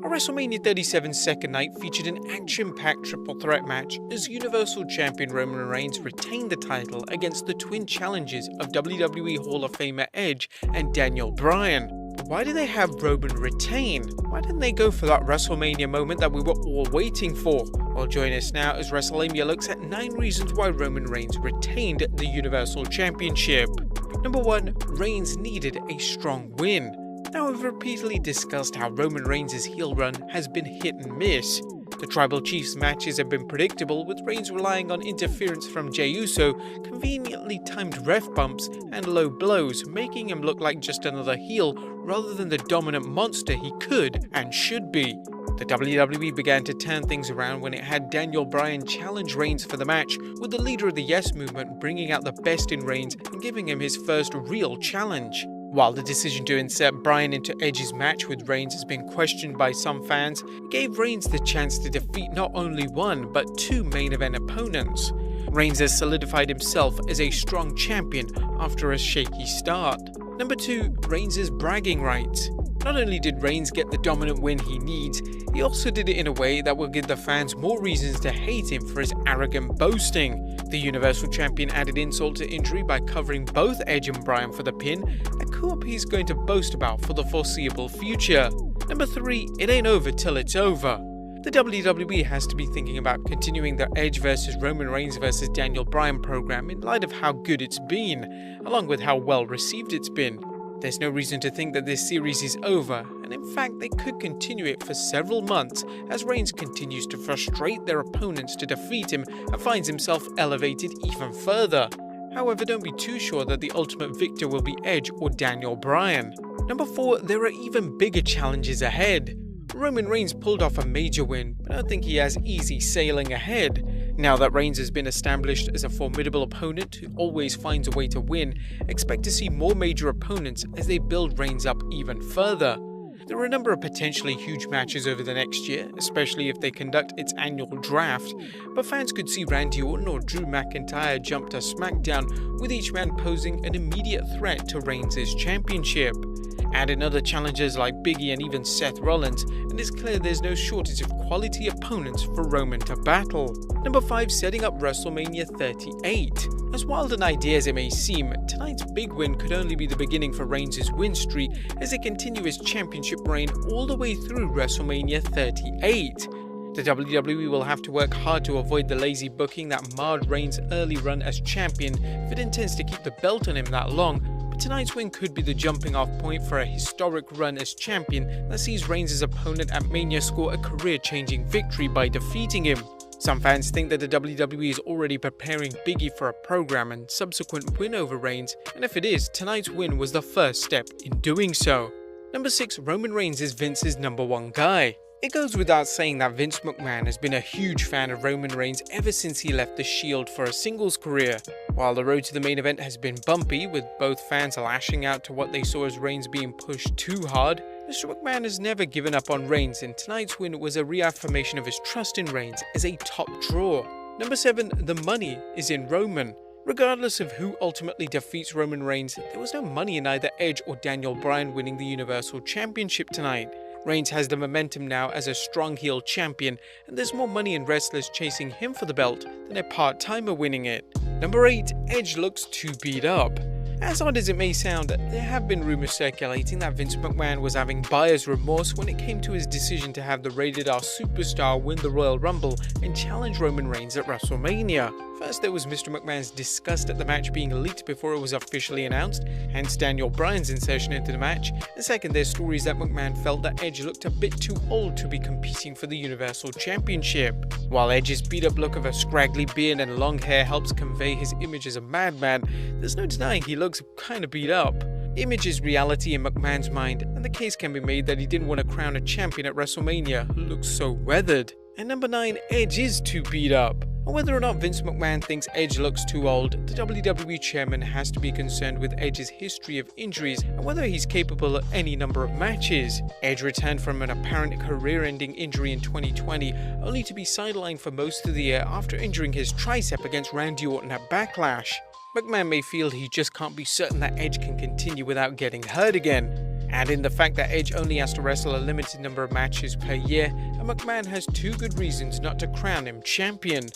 A WrestleMania 37's second night featured an action-packed triple threat match as Universal Champion Roman Reigns retained the title against the twin challengers of WWE Hall of Famer Edge and Daniel Bryan. But why did they have Roman retain? Why didn't they go for that WrestleMania moment that we were all waiting for? Well, join us now as Wrestlemania looks at 9 reasons why Roman Reigns retained the Universal Championship. Number 1. Reigns needed a strong win. Now, we've repeatedly discussed how Roman Reigns' heel run has been hit and miss. The Tribal Chiefs matches have been predictable, with Reigns relying on interference from Jey Uso, conveniently timed ref bumps, and low blows, making him look like just another heel rather than the dominant monster he could and should be. The WWE began to turn things around when it had Daniel Bryan challenge Reigns for the match, with the leader of the Yes Movement bringing out the best in Reigns and giving him his first real challenge. While the decision to insert Bryan into Edge's match with Reigns has been questioned by some fans, it gave Reigns the chance to defeat not only one but 2 main event opponents. Reigns has solidified himself as a strong champion after a shaky start. Number 2. Reigns' bragging rights. Not only did Reigns get the dominant win he needs, he also did it in a way that will give the fans more reasons to hate him for his arrogant boasting. The Universal Champion added insult to injury by covering both Edge and Bryan for the pin, a coup he's going to boast about for the foreseeable future. Number 3. It ain't over till it's over. The WWE has to be thinking about continuing the Edge vs Roman Reigns vs Daniel Bryan program in light of how good it's been, along with how well received it's been. There's no reason to think that this series is over, and in fact they could continue it for several months as Reigns continues to frustrate their opponents to defeat him and finds himself elevated even further. However, don't be too sure that the ultimate victor will be Edge or Daniel Bryan. Number 4. There are even bigger challenges ahead. Roman Reigns pulled off a major win, but I don't think he has easy sailing ahead. Now that Reigns has been established as a formidable opponent who always finds a way to win, expect to see more major opponents as they build Reigns up even further. There are a number of potentially huge matches over the next year, especially if they conduct its annual draft, but fans could see Randy Orton or Drew McIntyre jump to SmackDown, with each man posing an immediate threat to Reigns' championship. Add in other challengers like Big E and even Seth Rollins, and it's clear there's no shortage of quality opponents for Roman to battle. Number 5. Setting up WrestleMania 38. As wild an idea as it may seem, tonight's big win could only be the beginning for Reigns' win streak as they continue his championship reign all the way through WrestleMania 38. The WWE will have to work hard to avoid the lazy booking that marred Reigns' early run as champion if it intends to keep the belt on him that long. Tonight's win could be the jumping off point for a historic run as champion that sees Reigns' opponent at Mania score a career-changing victory by defeating him. Some fans think that the WWE is already preparing Big E for a program and subsequent win over Reigns, and if it is, tonight's win was the first step in doing so. Number 6. Roman Reigns is Vince's number 1 guy. It goes without saying that Vince McMahon has been a huge fan of Roman Reigns ever since he left the Shield for a singles career. While the road to the main event has been bumpy, with both fans lashing out to what they saw as Reigns being pushed too hard, Mr. McMahon has never given up on Reigns, and tonight's win was a reaffirmation of his trust in Reigns as a top draw. Number 7. The money is in Roman. Regardless of who ultimately defeats Roman Reigns, there was no money in either Edge or Daniel Bryan winning the Universal Championship tonight. Reigns has the momentum now as a strong heel champion, and there's more money in wrestlers chasing him for the belt than a part-timer winning it. Number 8. Edge looks too beat up. As odd as it may sound, there have been rumors circulating that Vince McMahon was having buyer's remorse when it came to his decision to have the Rated R superstar win the Royal Rumble and challenge Roman Reigns at WrestleMania. First, there was Mr. McMahon's disgust at the match being leaked before it was officially announced, hence Daniel Bryan's insertion into the match. And second, there's stories that McMahon felt that Edge looked a bit too old to be competing for the Universal Championship. While Edge's beat-up look of a scraggly beard and long hair helps convey his image as a madman, there's no denying he looks kinda beat up. Image is reality in McMahon's mind, and the case can be made that he didn't want to crown a champion at WrestleMania who looks so weathered. And number 9, Edge is too beat up. And whether or not Vince McMahon thinks Edge looks too old, the WWE chairman has to be concerned with Edge's history of injuries and whether he's capable of any number of matches. Edge returned from an apparent career-ending injury in 2020, only to be sidelined for most of the year after injuring his tricep against Randy Orton at Backlash. McMahon may feel he just can't be certain that Edge can continue without getting hurt again. Add in the fact that Edge only has to wrestle a limited number of matches per year, and McMahon has two good reasons not to crown him champion.